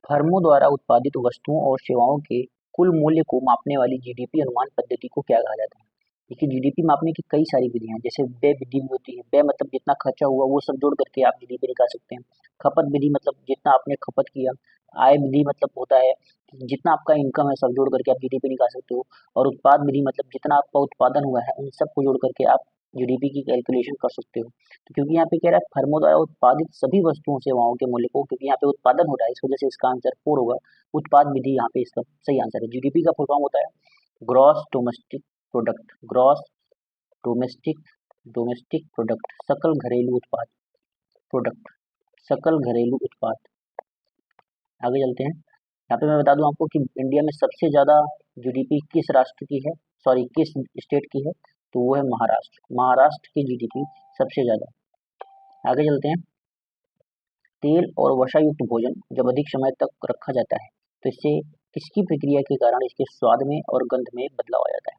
फर्मों द्वारा उत्पादित वस्तुओं और सेवाओं के कुल मूल्य को मापने वाली जीडीपी अनुमान पद्धति को क्या कहा जाता है? देखिए, जीडीपी मापने की कई सारी विधियां हैं, जैसे व्यय विधि भी होती है। व्यय मतलब जितना खर्चा हुआ वो सब जोड़ करके आप जीडीपी निकाल सकते हैं। खपत विधि मतलब जितना आपने खपत किया। आय विधि मतलब होता है कि जितना आपका इनकम है सब जोड़ करके आप जीडीपी निकाल सकते हो। और उत्पाद विधि मतलब जितना आपका उत्पादन हुआ है उन सबको जोड़ करके आप जीडीपी की कैलकुलेशन कर सकते हो। तो क्योंकि यहाँ पे कह रहा है फर्मों द्वारा उत्पादित सभी वस्तुओं सेवाओं के मूल्य को, क्योंकि यहाँ पे उत्पादन हो रहा है इस वजह से इसका आंसर 4 होगा। उत्पाद विधि यहाँ पे इसका सही आंसर है। जीडीपी का फुल फॉर्म होता है gross domestic product. Gross domestic domestic product, सकल घरेलू उत्पाद। प्रोडक्ट, सकल घरेलू उत्पाद। आगे चलते हैं। यहाँ पे मैं बता दूं आपको कि इंडिया में सबसे ज़्यादा जीडीपी किस राष्ट्र की है, सॉरी किस स्टेट की है, तो वो है महाराष्ट्र। महाराष्ट्र की जीडीपी सबसे ज़्यादा। आगे चलते हैं। तेल और वसा युक्त भोजन जब अधिक समय तक रखा जाता है तो इससे किसकी प्रक्रिया के कारण इसके स्वाद में और गंध में बदलाव आ जाता है?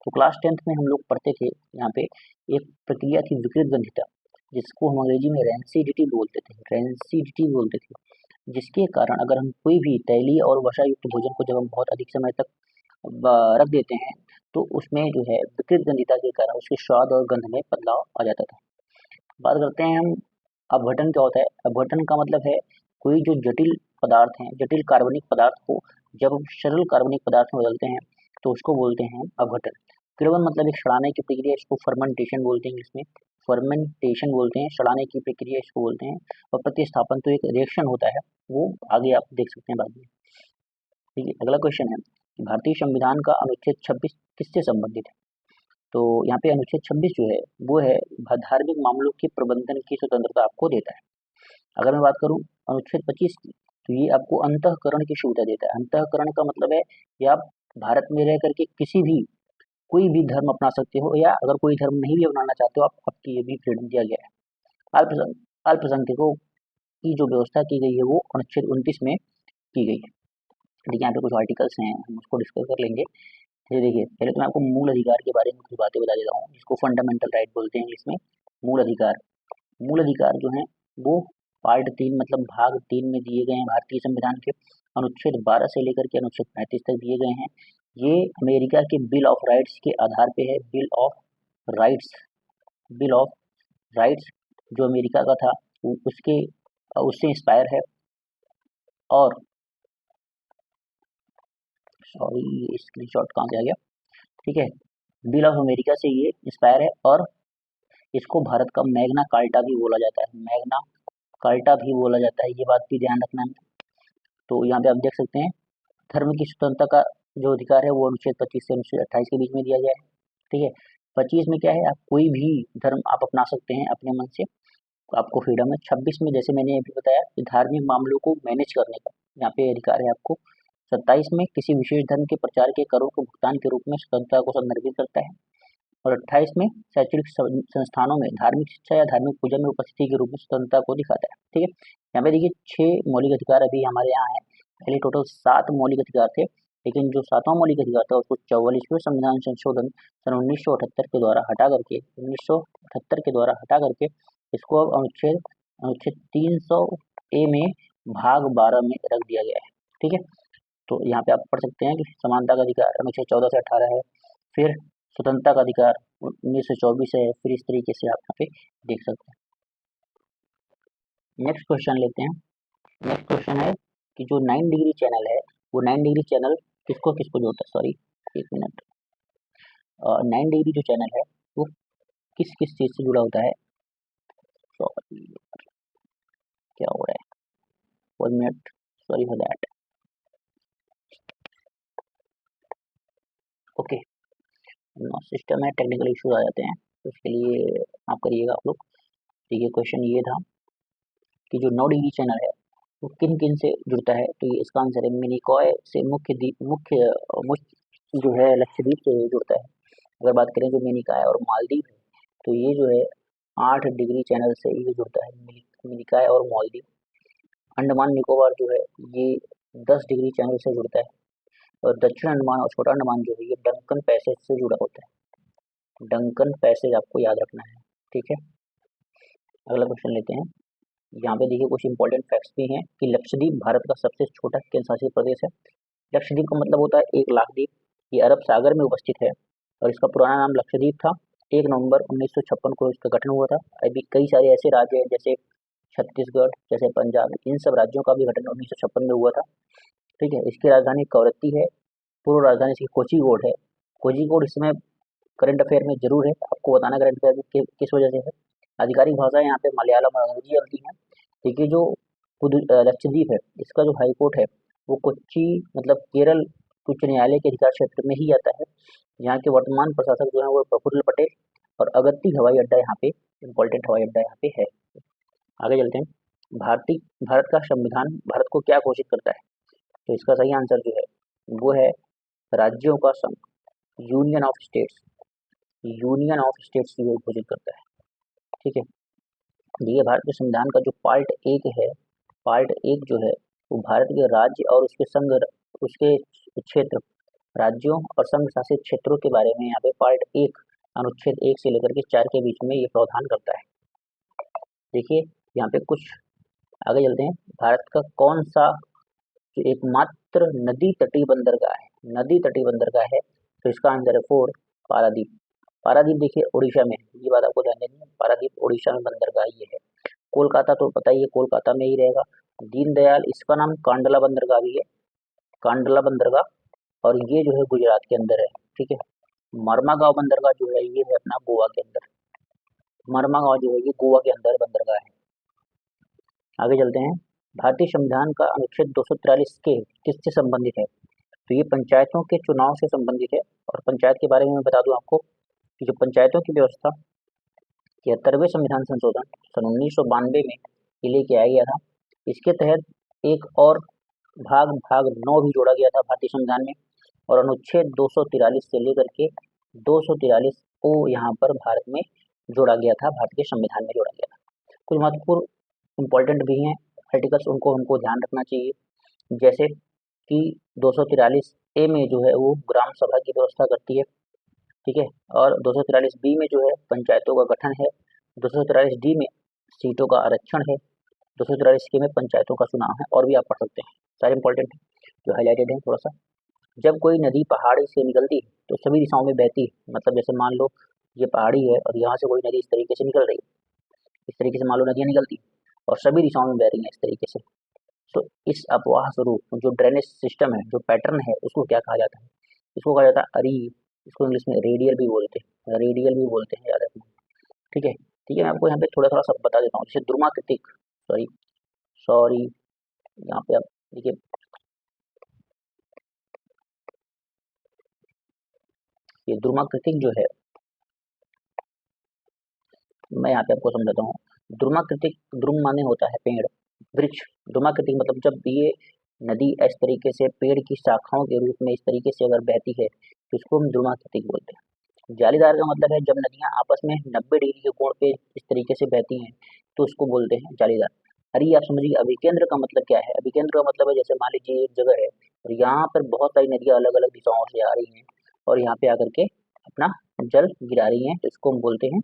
तो क्लास 10th में हम लोग पढ़ते थे, यहाँ पे एक प्रक्रिया थी विकृत गंधिता, जिसको हम अंग्रेजी में रेंसिडिटी बोलते थे। रेंसिडिटी बोलते थे, जिसके कारण अगर हम कोई भी तैलीय और वसा युक्त भोजन को जब हम बहुत अधिक समय तक रख देते हैं तो उसमें जो है विकृत गंधिता के कारण उसके स्वाद और गंध में बदलाव आ जाता था। बात करते हैं हम अपघटन क्या होता है। अपघटन का मतलब है कोई जो जटिल पदार्थ हैं, जटिल कार्बनिक पदार्थ को जब हम सरल कार्बनिक पदार्थ में बदलते हैं तो उसको बोलते हैं अपघटन। किण्वन मतलब एक सड़ाने की प्रक्रिया, इसको फर्मेंटेशन बोलते हैं इंग्लिश में। फर्मेंटेशन बोलते हैं, सड़ाने की प्रक्रिया इसको बोलते हैं। और प्रतिस्थापन तो एक रिएक्शन होता है, वो आगे आप देख सकते हैं बाद में। ठीक है, अगला क्वेश्चन है कि भारतीय संविधान का अनुच्छेद 26 किससे संबंधित है? तो यहाँ पे अनुच्छेद 26 जो है वो है धार्मिक मामलों के प्रबंधन की स्वतंत्रता आपको देता है। अगर मैं बात करूँ अनुच्छेद 25 की, तो ये आपको अंतःकरण की सुविधा देता है। अंतःकरण का मतलब है कि आप भारत में रह करके किसी भी कोई भी धर्म अपना सकते हो, या अगर कोई धर्म नहीं भी अपनाना चाहते हो आप, आपकी ये भी फ्रीडम दिया गया है। अल्पसंख्यकों की जो व्यवस्था की गई है वो अनुच्छेद 29 में की गई है। देखिए यहाँ पे कुछ आर्टिकल्स हैं, हम उसको डिस्कस कर लेंगे। ये देखिए, पहले तो मैं आपको मूल अधिकार के बारे में कुछ बातें बता देता हूँ, जिसको फंडामेंटल राइट बोलते हैं इंग्लिश में। मूल अधिकार, मूल अधिकार जो हैं वो पार्ट 3 मतलब भाग 3 में दिए गए हैं भारतीय संविधान के। अनुच्छेद 12 से लेकर के अनुच्छेद 35 तक दिए गए हैं। ये अमेरिका के बिल ऑफ राइट्स के आधार पे है। Bill of rights, bill of rights जो अमेरिका का था उसके उससे इंस्पायर है। और सॉरी स्क्रीनशॉट कहाँ से आ गया, ठीक है, बिल ऑफ अमेरिका से ये इंस्पायर है। और इसको भारत का मैग्ना कार्टा भी बोला जाता है। मैग्ना कार्टा भी बोला जाता है, ये बात भी ध्यान रखना है। तो यहाँ पे आप देख सकते हैं धर्म की स्वतंत्रता का जो अधिकार है वो अनुच्छेद 25 से अनुच्छेद 28 के बीच में दिया गया है। ठीक है, 25 में क्या है, आप कोई भी धर्म आप अपना सकते हैं अपने मन से, आपको फ्रीडम है। 26 में जैसे मैंने अभी बताया कि धार्मिक मामलों को मैनेज करने का यहाँ पे अधिकार है आपको। 27 में किसी विशेष धर्म के प्रचार के करों के भुगतान के रूप में स्वतंत्रता को संदर्भित करता है। और 28 में शैक्षणिक संस्थानों में धार्मिक शिक्षा या धार्मिक पूजा में उपस्थिति के रूप में स्वतंत्रता को दिखाता है। ठीक है, यहाँ पे देखिए 6 मौलिक अधिकार अभी हमारे यहाँ है। पहले टोटल 7 मौलिक अधिकार थे, लेकिन जो 7वां मौलिक अधिकार था उसको 44वें संविधान संशोधन सन 1978 के द्वारा हटा करके 1978 के द्वारा हटा करके इसको अब अनुच्छेद अनुच्छेद 300A में भाग 12 में रख दिया गया है। ठीक है, तो यहाँ पे आप पढ़ सकते हैं कि समानता का अधिकार अनुच्छेद 14 से 18 है, फिर स्वतंत्रता का अधिकार 1924 है, फिर इस तरीके से आप यहाँ पे देख सकते हैं। नेक्स्ट क्वेश्चन लेते हैं। नेक्स्ट क्वेश्चन है कि जो 9 डिग्री चैनल है वो 9 डिग्री चैनल किसको किसको जोड़ता है, सॉरी एक मिनट, 9 डिग्री जो चैनल है वो किस किस चीज़ से जुड़ा होता है, सॉरी क्या हो रहा है 1 minute, sorry for that. Okay, system में टेक्निकल इश्यूज आ जाते हैं तो उसके लिए आप करिएगा आप लोग। ठीक है, क्वेश्चन ये था कि जो 9 डिग्री चैनल है वो किन किन से जुड़ता है, तो ये इसका आंसर है मिनिकॉय से मुख्य जो है लक्षद्वीप से जुड़ता है। अगर बात करें जो मिनिकॉय और मालदीव है तो ये जो है 8 डिग्री चैनल से ये जुड़ता है, मिनिकॉय और मालदीव। अंडमान निकोबार जो है ये 10 डिग्री चैनल से जुड़ता है। और दक्षिण अंडमान और छोटा अंडमान जो है ये डंकन पैसेज से जुड़ा होता है। डंकन पैसेज आपको याद रखना है। ठीक है, अगला क्वेश्चन लेते हैं। यहाँ पे देखिए कुछ इंपॉर्टेंट फैक्ट्स भी हैं कि लक्षद्वीप भारत का सबसे छोटा केंद्र शासित प्रदेश है। लक्षद्वीप का मतलब होता है एक लाख द्वीप। ये अरब सागर में उपस्थित है और इसका पुराना नाम लक्षद्वीप था। 1 नवंबर 1956 को इसका गठन हुआ था। अभी कई सारे ऐसे राज्य हैं जैसे छत्तीसगढ़, जैसे पंजाब, इन सब राज्यों का भी गठन 1956 में हुआ था। ठीक है, इसकी राजधानी कवरत्ती है। पूर्व राजधानी इसकी कोझीकोड है। कोझीकोड इसमें करंट अफेयर में जरूर है, आपको बताना करंट अफेयर में किस वजह से है। आधिकारिक भाषा यहाँ पे मलयालम और अंग्रेजी चलती है। देखिए जो लक्षद्वीप है, इसका जो हाई कोर्ट है वो कोच्चि मतलब केरल उच्च न्यायालय के अधिकार क्षेत्र में ही आता है। यहाँ के वर्तमान प्रशासक जो है वो प्रफुल्ल पटेल और अगत्ती हवाई अड्डा यहाँ पे इम्पोर्टेंट हवाई अड्डा यहाँ पे है। आगे चलते हैं। भारत का संविधान भारत को क्या घोषित करता है? तो इसका सही आंसर जो है वो है राज्यों का संघ, union of states. Union of states ये घोषित करता है। ठीक है, ये भारत के संविधान का जो पार्ट एक है, पार्ट एक जो है वो भारत के राज्य और उसके संघ, उसके क्षेत्र, राज्यों और संघ शासित क्षेत्रों के बारे में यहाँ पे पार्ट एक अनुच्छेद 1 से लेकर के 4 के बीच में ये प्रावधान करता है। देखिए यहाँ पे कुछ आगे चलते हैं। भारत का कौन सा जो एकमात्र नदी तटीय बंदरगाह है, नदी तटीय बंदरगाह है, तो इसका आंसर है 4 पारादीप। पारादीप देखिए उड़ीसा में है, ये बात आपको ध्यान देनी है, पारादीप उड़ीसा में बंदरगाह ये है। कोलकाता तो पता ही है, कोलकाता में ही रहेगा। दीनदयाल, इसका नाम कांडला बंदरगाह भी है, कांडला बंदरगाह, और ये जो है गुजरात के अंदर है। ठीक है, मरमागांव बंदरगाह जो है ये है अपना गोवा के अंदर। मरमागांव जो है ये गोवा के अंदर बंदरगाह है। आगे चलते हैं। भारतीय संविधान का अनुच्छेद 243 के किससे संबंधित है? तो ये पंचायतों के चुनाव से संबंधित है। और पंचायत के बारे में मैं बता दूं आपको कि जो पंचायतों की व्यवस्था 73वें संविधान संशोधन सन 1992 में ये लेके आया गया था। इसके तहत एक और भाग 9 भी जोड़ा गया था भारतीय संविधान में, और अनुच्छेद 243 से लेकर के 243 को यहाँ पर भारत में जोड़ा गया था, भारत के संविधान में जोड़ा गया था। कुछ महत्वपूर्ण इम्पोर्टेंट भी हैं आर्टिकल्स, उनको हमको ध्यान रखना चाहिए। जैसे कि 243 ए में जो है वो ग्राम सभा की व्यवस्था करती है। ठीक है, और 243 बी में जो है पंचायतों का गठन है। 243 डी में सीटों का आरक्षण है। 243 के में पंचायतों का चुनाव है, और भी आप पढ़ सकते हैं, सारे इंपॉर्टेंट जो हाईलाइटेड है। थोड़ा सा, जब कोई नदी पहाड़ी से निकलती है तो सभी दिशाओं में बहती है। मतलब जैसे मान लो ये पहाड़ी है और यहाँ से कोई नदी इस तरीके से निकल रही है, इस तरीके से मान लो नदियाँ निकलती और सभी दिशाओं में बह रही हैं इस तरीके से, तो इस अपवाह स्वरूप जो ड्रेनेज सिस्टम है, जो पैटर्न है, उसको क्या कहा जाता है? इसको कहा जाता है अरी। इसको इंग्लिश में रेडियल भी बोलते हैं, रेडियल भी बोलते हैं, याद रखना। ठीक है, ठीक है, मैं आपको यहाँ पे थोड़ा थोड़ा सब बता देता हूँ। जैसे द्रुमाकृतिक, सॉरी सॉरी यहाँ पे आप देखिए, ये द्रुमाकृतिक जो है, मैं यहाँ पे आपको समझाता हूँ। द्रुमाकृतिक, द्रुम माने होता है पेड़, वृक्ष। द्रुमाकृतिक मतलब जब ये नदी इस तरीके से पेड़ की शाखाओं के रूप में इस तरीके से अगर बहती है तो इसको हम द्रुमाकृतिक बोलते हैं। जालीदार का मतलब है जब नदियाँ आपस में 90 डिग्री के कोण पे इस तरीके से बहती हैं तो उसको बोलते हैं जालीदार। अरे आप समझिए, अभिकेंद्र का मतलब क्या है? अभिकेंद्र का मतलब है जैसे मान लीजिए एक जगह है और यहाँ पर बहुत सारी नदियाँ अलग अलग दिशाओं से आ रही हैं और यहाँ पे आकर के अपना जल गिरा रही हैं, तो इसको हम बोलते हैं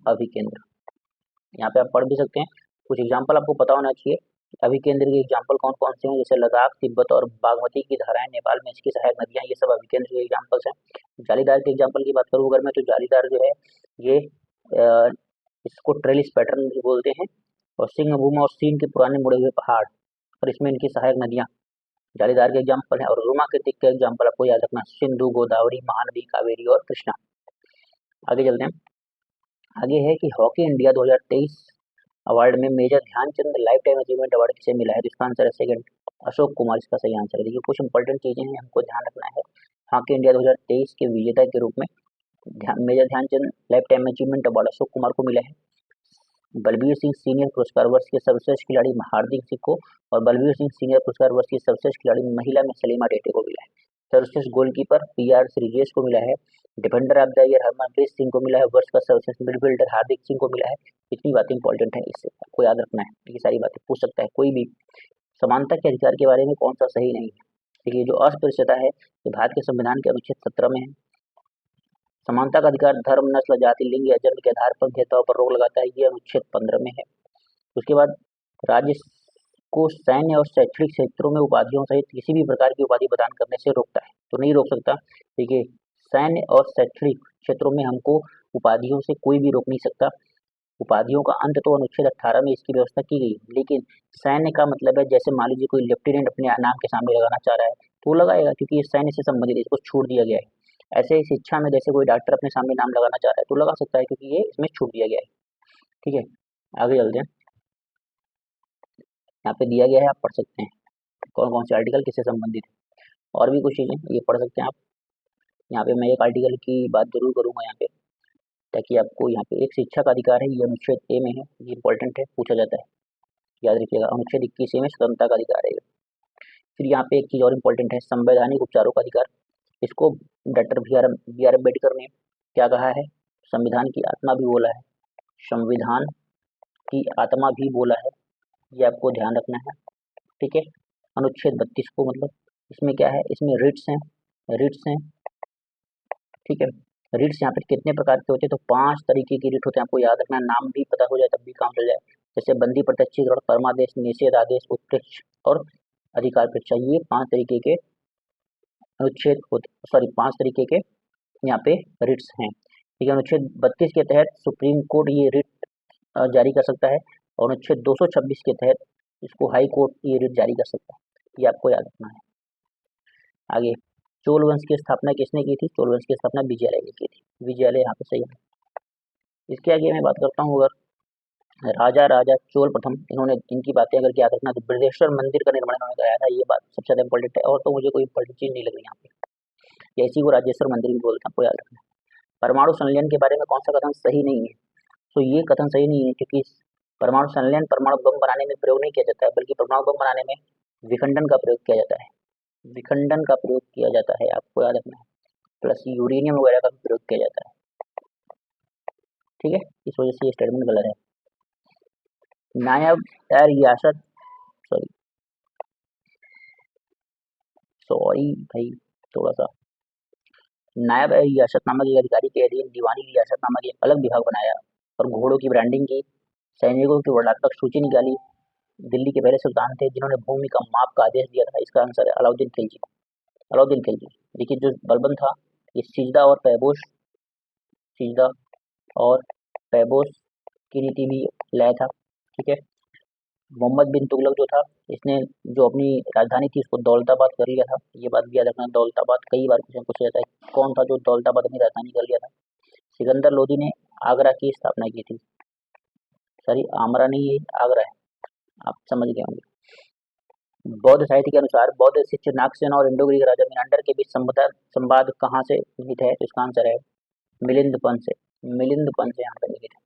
अभिकेंद्र। यहाँ पे आप पढ़ भी सकते हैं, कुछ एग्जाम्पल आपको पता होना चाहिए। अभिकेंद्र के एग्जाम्पल कौन कौन से हैं? जैसे लद्दाख, तिब्बत और बागमती की धाराएं, नेपाल में इसकी सहायक नदियाँ, ये सब अभिकेंद्र के एग्जाम्पल्स हैं। जालीदार के एग्जाम्पल की बात करूँ अगर मैं, तो जालीदार जो है ये इसको ट्रेलिस पैटर्न भी बोलते हैं। और सिंहभूम और सीन के पुराने मुड़े हुए पहाड़, और इसमें इनकी सहायक नदियाँ जालीदार के एग्जाम्पल हैं। और रोमाकृतिक के एग्जाम्पल आपको याद रखना, सिंधु, गोदावरी, महानदी, कावेरी और कृष्णा। आगे चलते हैं। आगे है कि हॉकी इंडिया 2023 अवार्ड में major Dhyan Chand lifetime achievement award किसे मिला है? तो इसका आंसर है सेकंड, अशोक कुमार इसका सही आंसर है। देखिए कुछ इंपॉर्टेंट चीजें हैं हमको ध्यान रखना है। हॉकी इंडिया 2023 के विजेता के रूप में major Dhyan Chand lifetime achievement award Ashok Kumar को मिला है। बलबीर सिंह सीनियर पुरस्कार वर्ष के सर्वश्रेष्ठ खिलाड़ी हार्दिक सिंह को, और बलबीर सिंह सीनियर पुरस्कार वर्ष की सर्वश्रेष्ठ खिलाड़ी महिला में सलीमा टेटे को मिला है। सर्वश्रेष्ठ गोलकीपर PR श्रीजेश को मिला है। Defender of the year Harmanpreet Singh को मिला है। वर्ष का सर्वश्रेष्ठ मिडफील्डर हार्दिक सिंह को मिला है। इतनी बातें इंपॉर्टेंट है, इससे आपको याद रखना है। ये सारी बातें पूछ सकता है कोई भी। समानता के अधिकार के बारे में कौन सा सही नहीं है? देखिए जो अस्पृश्यता है ये भारत के संविधान के अनुच्छेद 17 में है। समानता का अधिकार धर्म, नस्ल, जाति, लिंग या जन्म के आधार पर भेदभाव पर रोक लगाता है, ये अनुच्छेद 15 में है। उसके बाद राज्य को सैन्य और शैक्षणिक क्षेत्रों में उपाधियों सहित किसी भी प्रकार की उपाधि प्रदान करने से रोकता है। तो नहीं रोक सकता। देखिए, सैन्य और शैक्षणिक क्षेत्रों में हमको उपाधियों से कोई भी रोक नहीं सकता। उपाधियों का अंत तो अनुच्छेद 18 में इसकी व्यवस्था की गई, लेकिन सैन्य का मतलब है, जैसे मान लीजिए कोई लेफ्टिनेंट अपने नाम के सामने लगाना चाह रहा है तो वो लगाएगा, क्योंकि ये सैन्य से संबंधित है, इसको छूट दिया गया है। ऐसे ही शिक्षा में जैसे कोई डॉक्टर अपने सामने नाम लगाना चाह रहा है तो लगा सकता है, क्योंकि ये इसमें छूट दिया गया है। ठीक है, आगे चलते हैं। यहाँ पे दिया गया है, आप पढ़ सकते हैं कौन कौन से आर्टिकल किससे संबंधित है। और भी कुछ चीज़ें ये पढ़ सकते हैं आप। यहाँ पे मैं एक आर्टिकल की बात जरूर करूँगा यहाँ पे, ताकि आपको यहाँ पे एक शिक्षा का अधिकार है, ये अनुच्छेद ए में है, ये इंपॉर्टेंट है, पूछा जाता है, याद रखिएगा। अनुच्छेद 21 में स्वतंत्रता का अधिकार है। फिर यहाँ पे एक चीज़ और इम्पोर्टेंट है, संवैधानिक उपचारों का अधिकार। इसको डॉक्टर बी आर अम्बेडकर ने क्या कहा है, संविधान की आत्मा भी बोला है, संविधान की आत्मा भी बोला है, ये आपको ध्यान रखना है। ठीक है, अनुच्छेद 32 को मतलब इसमें क्या है, इसमें रिट्स हैं, रिट्स हैं। ठीक है, रिट्स यहाँ पे कितने प्रकार के होते हैं, तो 5 तरीके की रिट होते हैं, आपको याद रखना, नाम भी पता हो जाए तब भी काम चल जाए। जैसे बंदी प्रत्यक्षीकरण, परमादेश, निषेध आदेश, उत्प्रेक्ष और अधिकार परीक्षा, ये 5 तरीके के अनुच्छेद होते, सॉरी 5 तरीके के यहाँ पे रिट्स हैं। ठीक है, अनुच्छेद 32 के तहत सुप्रीम कोर्ट ये रिट जारी कर सकता है, और अनुच्छेद 226 के तहत इसको हाई कोर्ट ये रिट जारी कर सकता है, ये आपको याद रखना है। आगे, चोल वंश की स्थापना किसने की थी, चोल वंश की स्थापना विजयालय ने की थी, विजयालय यहाँ पे सही है। इसके आगे मैं बात करता हूँ, अगर राजा चोल प्रथम, इन्होंने इनकी बातें अगर याद रखना तो बृहदेश्वर मंदिर का निर्माण इन्होंने कराया था, ये बात सबसे ज़्यादा इंपॉर्टेंट है। और तो मुझे कोई इंपॉर्टेंट चीज़ नहीं लग रही यहाँ पे, या इसी को राजेश्वर मंदिर भी बोलते हैं, आपको याद रखना है। परमाणु संलयन के बारे में कौन सा कथन सही नहीं है, तो ये कथन सही नहीं है, क्योंकि परमाणु संलयन परमाणु बम बनाने में प्रयोग नहीं किया जाता है, बल्कि परमाणु बम बनाने में विखंडन का प्रयोग किया जाता है, विखंडन का प्रयोग किया जाता है, आपको याद रखना है। प्लस यूरेनियम वगैरह का भी प्रयोग किया जाता है। ठीक है, इस वजह से ये स्टेटमेंट गलत है। नायब रियासत, सॉरी सॉरी भाई, थोड़ा सा, नायब रियासत नामक एक अधिकारी के अधीन दीवानी रियासत नामक एक अलग विभाग बनाया और घोड़ों की ब्रांडिंग की, सैनिकों की वर्णात्मक सूची निकाली। दिल्ली के पहले सुल्तान थे जिन्होंने भूमि का माप का आदेश दिया था, इसका आंसर है अलाउद्दीन खिलजी। अलाउद्दीन खिलजी। देखिए, जो बलबन था ये सिजदा और पैबोस, सिजदा और पैबोस की नीति भी लाया था। ठीक है, मोहम्मद बिन तुगलक जो था, इसने जो अपनी राजधानी थी उसको दौलताबाद कर लिया था, ये बात भी याद रखना। दौलताबाद कई बार क्वेश्चन पूछा जाता है, कौन था जो दौलताबाद अपनी राजधानी कर लिया था। सिकंदर लोदी ने आगरा की स्थापना की थी, सॉरी आमरा नहीं है, आगरा है, आप समझ गए होंगे। बौद्ध साहित्य के अनुसार बौद्ध शिष्य नागसेन और इंडो ग्रीक राजा मिनांडर के बीच संवाद कहाँ से निहित है, तो इसका आंसर है मिलिंद पंथ से, मिलिंद पंथ से यहाँ पर निहित है।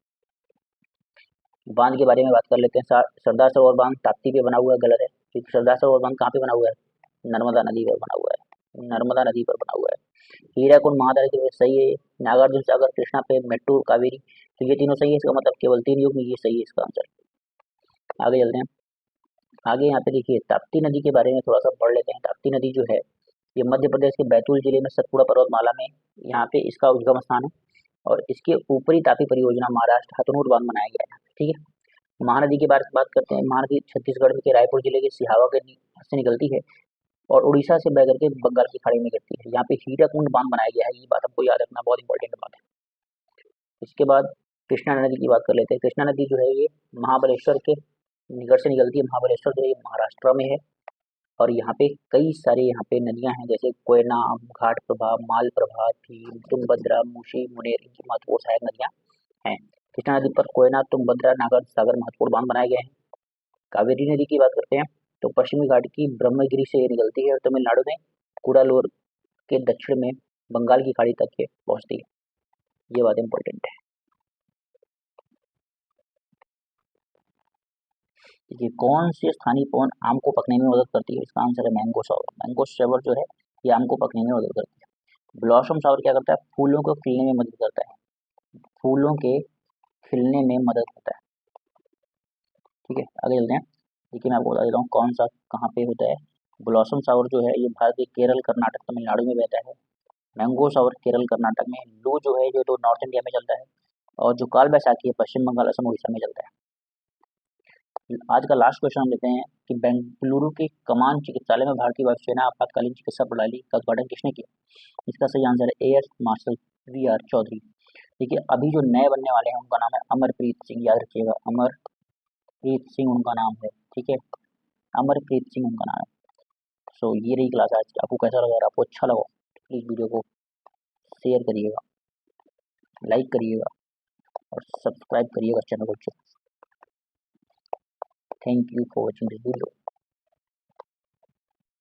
बांध के बारे में बात कर लेते हैं। सरदार सरोवर बांध ताप्ती पे बना हुआ है, गलत है, क्योंकि सरदार सरोवर बांध कहाँ पे बना हुआ है, नर्मदा नदी पर बना हुआ है, नर्मदा नदी पर बना हुआ है। हीराकुंड महादारी पे सही है, नागार्जुन सागर कृष्णा पे, मेट्टूर कावेरी, तो ये तीनों सही है, इसका मतलब केवल 3 युग में ये सही है इसका आंसर। आगे चलते हैं। आगे यहाँ पे देखिए, ताप्ती नदी के बारे में थोड़ा सा पढ़ लेते हैं। ताप्ती नदी जो है ये मध्य प्रदेश के बैतूल जिले में सतपुड़ा पर्वतमाला में यहाँ पे इसका उद्गम स्थान है, और इसके ऊपरी तापी परियोजना महाराष्ट्र हथनूर बांध बनाया गया है। ठीक है, महानदी की बात करते हैं। महानदी छत्तीसगढ़ के रायपुर जिले के सिहावा के से निकलती है और उड़ीसा से बह करके बंगाल की खाड़ी में गिरती है। यहाँ पे हीराकुंड बांध बनाया गया है, ये बात आपको याद रखना, बहुत इंपॉर्टेंट बात है। इसके बाद कृष्णा नदी की बात कर लेते हैं। कृष्णा नदी जो है ये महाबलेश्वर के निकट से निकलती है। महाबलेश्वर जो है ये महाराष्ट्र में है, और यहाँ पे कई सारे यहाँ पे नदियाँ हैं, जैसे कोयना, घाट प्रभा, माल प्रभा, भीम, तुंगभद्रा, मूशी, मुनेर, इनकी महत्वपूर्ण सहायक नदियाँ हैं। कृष्णा नदी पर कोयना, तुंगभद्रा, नागार्जुन सागर महत्वपूर्ण बांध बनाए गए हैं। कावेरी नदी की बात करते हैं तो पश्चिमी घाट की ब्रह्मगिरी से ये निकलती है और तमिलनाडु में कुडालोर के दक्षिण में बंगाल की खाड़ी तक ये पहुँचती है, ये बात इंपॉर्टेंट है। देखिए, कौन सी स्थानीय पवन आम को पकने में मदद करती है, इसका आंसर है मैंगो शावर। मैंगो शावर जो है ये आम को पकने में मदद करती है। ब्लॉसम शावर क्या करता है, फूलों को खिलने में मदद करता है, फूलों के खिलने में मदद करता है। ठीक है, आगे चलते हैं। देखिए, मैं आपको बता देता हूँ कौन सा कहाँ पे होता है। ब्लॉसम शावर जो है ये भारत के केरल, कर्नाटक, तमिलनाडु में बहता है। मैंगो शावर केरल, कर्नाटक में। लू जो है जो तो नॉर्थ इंडिया में चलता है, और जो काल बैसाखी है पश्चिम बंगाल, असम, उड़ीसा में चलता है। आज का लास्ट क्वेश्चन हम लेते हैं कि बेंगलुरु के कमान चिकित्सालय में भारतीय वायुसेना आपातकालीन चिकित्सा प्रणाली का उद्घाटन किसने किया? इसका सही आंसर है air marshal V R Chaudhary. देखिए अभी जो नए बनने वाले हैं उनका नाम है अमरप्रीत सिंह, याद रखिएगा अमरप्रीत सिंह उनका नाम है, ठीक है, अमरप्रीत सिंह उनका नाम है। सो ये रही क्लास आज की। आपको कैसा लगा? अगर आपको अच्छा लगा तो प्लीज़ वीडियो को शेयर करिएगा, लाइक करिएगा और सब्सक्राइब करिएगा चैनल को। Thank you for watching this video.